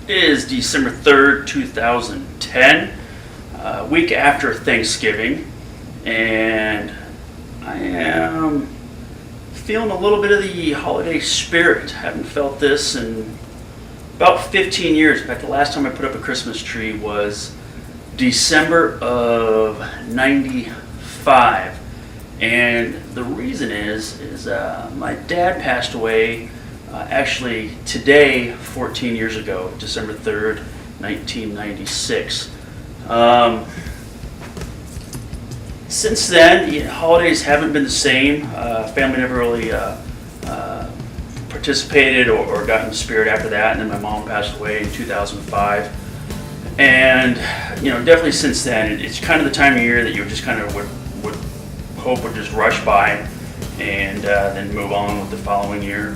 It is December 3rd, 2010, week after Thanksgiving, and I am feeling a little bit of the holiday spirit. Haven't felt this in about 15 years. In fact, the last time I put up a Christmas tree was December of 95. And the reason is my dad passed away actually today, 14 years ago, December 3rd, 1996. Since then, holidays haven't been the same. Family never really participated or got in the spirit after that. And then my mom passed away in 2005. And definitely since then, it's kind of the time of year that you just kind of would hope would just rush by, and then move on with the following year.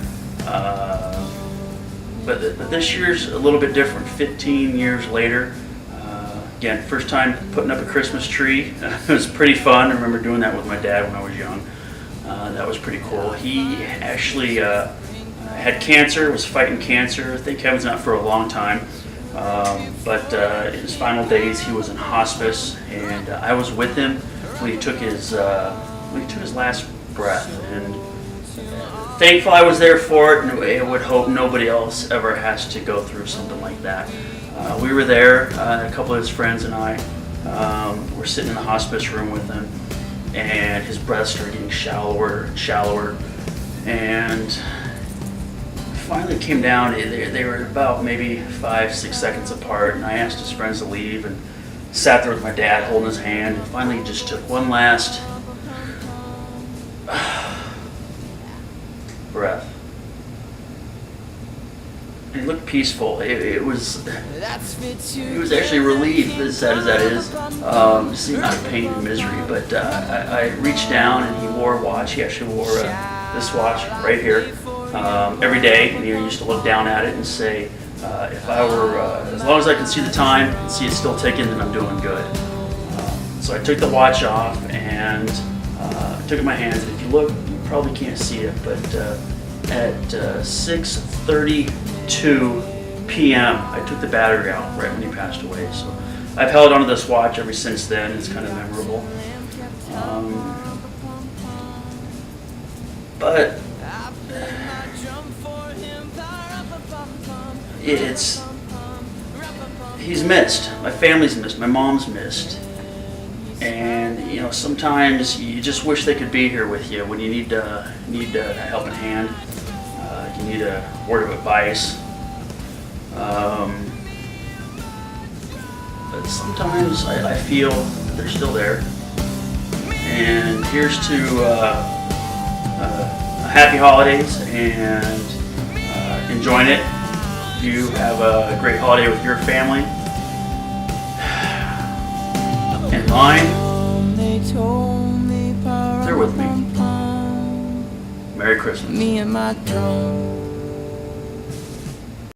But this year's a little bit different. 15 years later, again, first time putting up a Christmas tree. It was pretty fun. I remember doing that with my dad when I was young. That was pretty cool. He actually had cancer, was fighting cancer. Thank heavens not for a long time. But in his final days, he was in hospice, and I was with him when he took his last breath. And thankful I was there for it, and I would hope nobody else ever has to go through something like that. We were there, a couple of his friends and I were sitting in the hospice room with him, and his breath started getting shallower and shallower, and finally came down. They were about maybe 5-6 seconds apart, and I asked his friends to leave and sat there with my dad holding his hand, and finally just took one last breath. And he looked peaceful. He was actually relieved, as sad as that is. Seemed out of pain and misery, but I reached down, and he wore a watch. He actually wore this watch right here every day, and he used to look down at it and say, if I were, as long as I can see the time and see it still ticking, then I'm doing good. So I took the watch off and took it in my hands. And if you look, you probably can't see it, but at 6:32 p.m., I took the battery out right when he passed away. So I've held onto this watch ever since then. It's kind of memorable. But he's missed. My family's missed. My mom's missed. And sometimes you just wish they could be here with you when you need a helping hand. You need a word of advice. But sometimes I feel they're still there. And here's to happy holidays and enjoying it. You have a great holiday with your family and mine. They're with me. Merry Christmas.